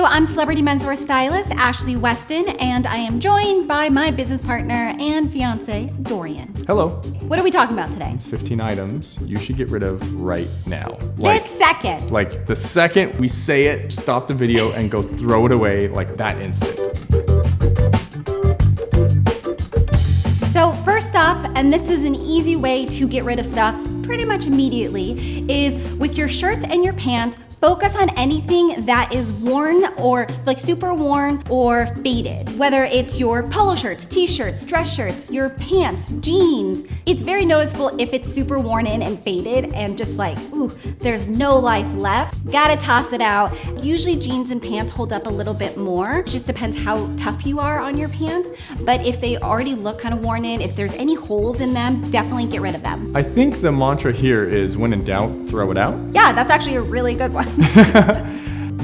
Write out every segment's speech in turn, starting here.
Hello, I'm celebrity menswear stylist Ashley Weston, and I am joined by my business partner and fiance, Dorian. Hello. What are we talking about today? It's 15 items you should get rid of right now. This second. Like the second we say it, stop the video and go throw it away like that instant. So first up, and this is an easy way to get rid of stuff pretty much immediately, is with your shirts and your pants, focus on anything that is worn or like super worn or faded. Whether it's your polo shirts, t-shirts, dress shirts, your pants, jeans. It's very noticeable if it's super worn in and faded and just like, ooh, there's no life left. Gotta toss it out. Usually jeans and pants hold up a little bit more. It just depends how tough you are on your pants. But if they already look kind of worn in, if there's any holes in them, definitely get rid of them. I think the mantra here is when in doubt, throw it out. Yeah, that's actually a really good one.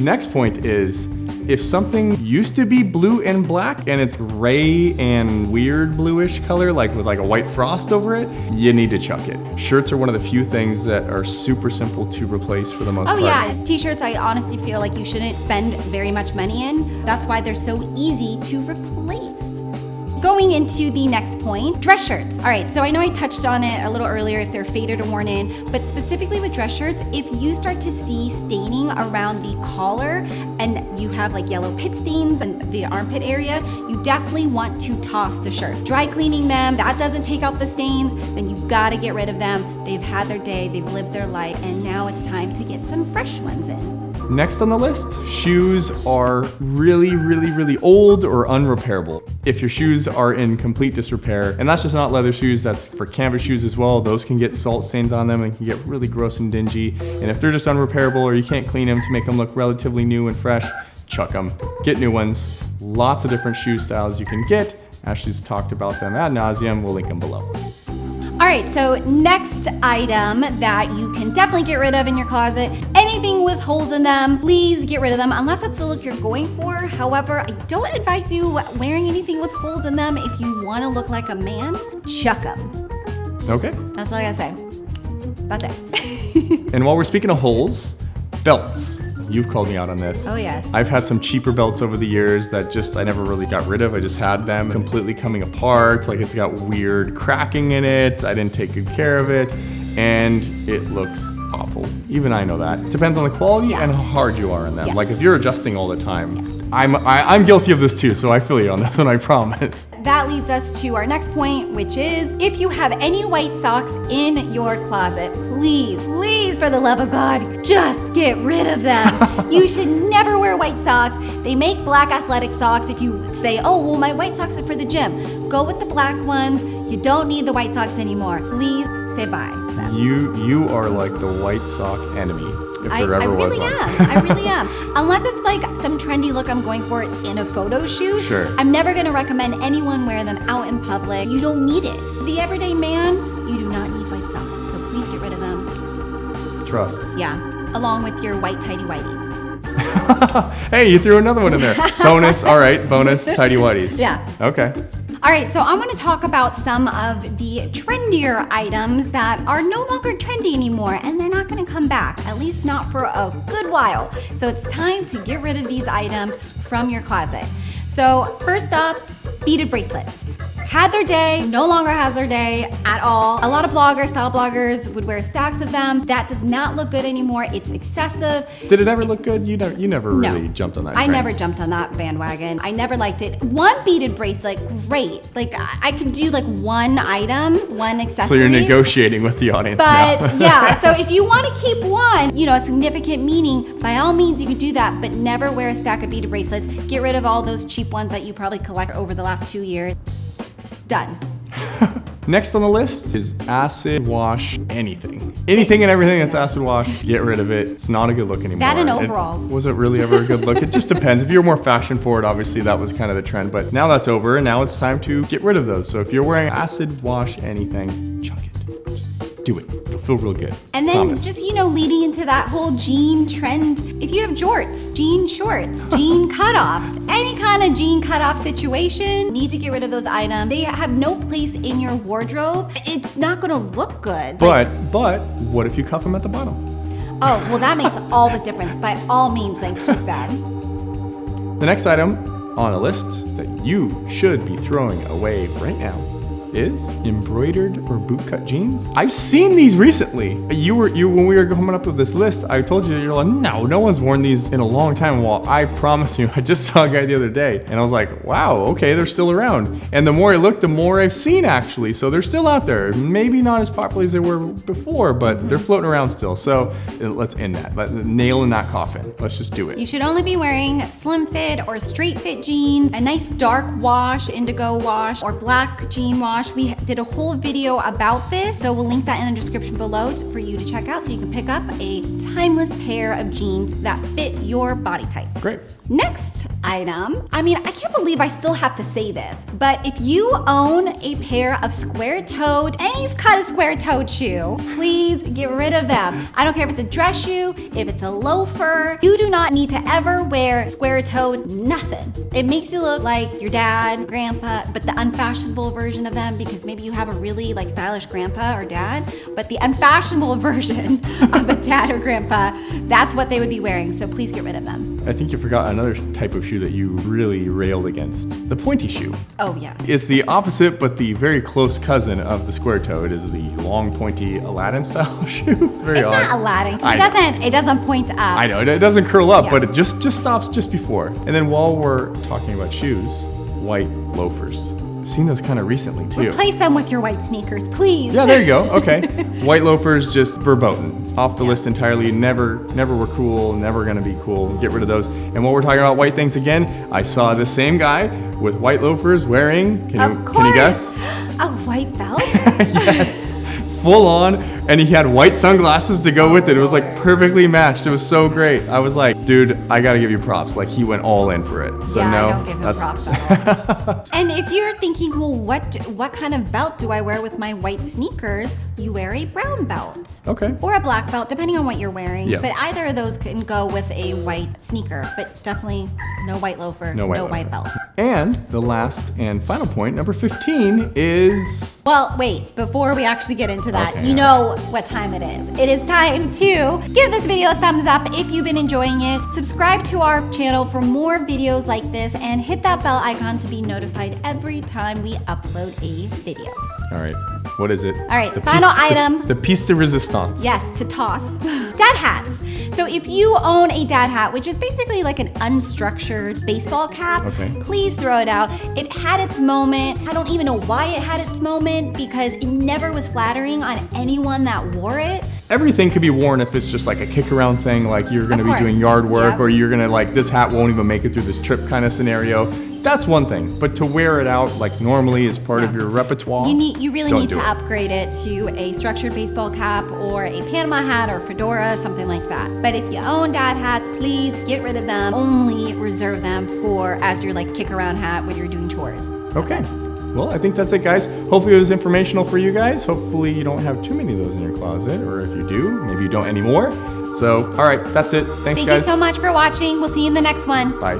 Next point is, if something used to be blue and black and it's gray and weird bluish color, like with like a white frost over it, you need to chuck it. Shirts are one of the few things that are super simple to replace for the most part. Oh yeah, t-shirts I honestly feel like you shouldn't spend very much money in. That's why they're so easy to replace. Going into the next point, dress shirts. All right, so I know I touched on it a little earlier if they're faded or worn in, but specifically with dress shirts, if you start to see staining around the collar and you have like yellow pit stains in the armpit area, you definitely want to toss the shirt. Dry cleaning them, that doesn't take out the stains, then you gotta get rid of them. They've had their day, they've lived their life, and now it's time to get some fresh ones in. Next on the list, shoes are really old or unrepairable. If your shoes are in complete disrepair, and that's just not leather shoes, that's for canvas shoes as well, those can get salt stains on them and can get really gross and dingy. And if they're just unrepairable or you can't clean them to make them look relatively new and fresh, chuck them. Get new ones. Lots of different shoe styles you can get. Ashley's talked about them ad nauseum. We'll link them below. All right, so next item that you can definitely get rid of in your closet, anything with holes in them, please get rid of them unless that's the look you're going for. However, I don't advise you wearing anything with holes in them. If you want to look like a man, chuck them. Okay. That's all I gotta say. That's it. And while we're speaking of holes, belts. You've called me out on this. Oh yes. I've had some cheaper belts over the years that I never really got rid of. I just had them completely coming apart. Like it's got weird cracking in it. I didn't take good care of it. And it looks awful. Even I know that. It depends on the quality and how hard you are in them. Yes. Like if you're adjusting all the time. I'm guilty of this too, so I feel you on this one, I promise. That leads us to our next point, which is if you have any white socks in your closet, please, for the love of God, just get rid of them. You should never wear white socks. They make black athletic socks. If you say, oh, well, my white socks are for the gym, go with the black ones. You don't need the white socks anymore. Please say bye to them. You are like the white sock enemy. If there ever was one. I really am. Unless it's like some trendy look I'm going for in a photo shoot. Sure. I'm never gonna recommend anyone wear them out in public. You don't need it. The everyday man, you do not need white socks. So please get rid of them. Trust. Yeah, along with your white tighty whities. Hey, you threw another one in there. Bonus, all right, bonus, tighty whities. Yeah. Okay. All right, so I want to talk about some of the trendier items that are no longer trendy anymore, and they're not going to come back, at least not for a good while. So it's time to get rid of these items from your closet. So first up, beaded bracelets. Had their day, no longer has their day at all. A lot of bloggers, style bloggers would wear stacks of them. That does not look good anymore. It's excessive. Did it ever look good? You never really jumped on that trend. I never jumped on that bandwagon. I never liked it. One beaded bracelet, great. Like I could do like one item, one accessory. So you're negotiating with the audience now. But yeah, so if you want to keep one, a significant meaning, by all means you can do that, but never wear a stack of beaded bracelets. Get rid of all those cheap ones that you probably collect over the last 2 years. Done. Next on the list is acid wash anything. Anything and everything that's acid wash, get rid of it. It's not a good look anymore. That and overalls. Was it really ever a good look? It just depends. If you're more fashion forward, obviously that was kind of the trend, but now that's over and now it's time to get rid of those. So if you're wearing acid wash anything, chuck it. Just do it. It'll feel real good. And then Promise. just, leading into that whole jean trend, if you have jorts, jean shorts, jean cutoffs, any kind of jean cutoff situation, need to get rid of those items. They have no place in your wardrobe. It's not gonna look good. But what if you cuff them at the bottom? Oh, well that makes all the difference. By all means, then keep that. The next item on a list that you should be throwing away right now is embroidered or bootcut jeans. I've seen these recently. When we were coming up with this list, I told you, you're like, no one's worn these in a long time. Well, I promise you, I just saw a guy the other day and I was like, wow, okay, they're still around. And the more I look, the more I've seen actually. So they're still out there. Maybe not as popular as they were before, but they're floating around still. So let's end that. Nail in that coffin. Let's just do it. You should only be wearing slim fit or straight fit jeans, a nice dark wash, indigo wash, or black jean wash. We did a whole video about this, so we'll link that in the description below for you to check out so you can pick up a timeless pair of jeans that fit your body type. Great. Next item, I mean, I can't believe I still have to say this, but if you own a pair of square-toed, any kind of square-toed shoe, please get rid of them. I don't care if it's a dress shoe, if it's a loafer, you do not need to ever wear square-toed nothing. It makes you look like your dad, grandpa, but the unfashionable version of them, because maybe you have a really like stylish grandpa or dad, but the unfashionable version of a dad or grandpa, that's what they would be wearing, so please get rid of them. I think you forgot another type of shoe that you really railed against. The pointy shoe. Oh, yes. It's the opposite, but the very close cousin of the square toe. It is the long, pointy Aladdin style shoe. It's very odd. It's not Aladdin, because it doesn't point up. I know, it doesn't curl up, but it just stops just before. And then while we're talking about shoes, white loafers. I've seen those kind of recently too. Replace them with your white sneakers, please. Yeah, there you go. Okay. White loafers, just verboten. Off the list entirely. Never were cool. Never gonna be cool. Get rid of those. And while we're talking about white things again, I saw the same guy with white loafers wearing. Can you guess? A white belt? Yes. Full on, and he had white sunglasses to go with it. It was like perfectly matched. It was so great. I was like, dude, I gotta give you props. Like he went all in for it. So yeah, no, I don't give him props at all. And if you're thinking, well, what kind of belt do I wear with my white sneakers? You wear a brown belt. Okay. Or a black belt, depending on what you're wearing. Yeah. But either of those can go with a white sneaker, but definitely no white loafer, no white belt. And the last and final point, number 15, is... Well, wait, before we actually get into that, Okay, you know what time it is. It is time to give this video a thumbs up if you've been enjoying it, subscribe to our channel for more videos like this, and hit that bell icon to be notified every time we upload a video. All right, what is it? All right, the final item. The piece de resistance. Yes, to toss. Dad hats. So if you own a dad hat, which is basically like an unstructured baseball cap, please throw it out. It had its moment. I don't even know why it had its moment because it never was flattering on anyone that wore it. Everything could be worn if it's just like a kick around thing, like you're gonna be doing yard work or you're gonna like, this hat won't even make it through this trip kind of scenario. That's one thing, but to wear it out like normally as part of your repertoire, you really need to upgrade it to a structured baseball cap or a Panama hat or fedora, something like that. But if you own dad hats, please get rid of them. Only reserve them for as your like kick around hat when you're doing chores. Okay. Well, I think that's it, guys. Hopefully it was informational for you guys. Hopefully you don't have too many of those in your closet, or if you do, maybe you don't anymore. So, all right, that's it. Thanks, guys. Thank you so much for watching. We'll see you in the next one. Bye.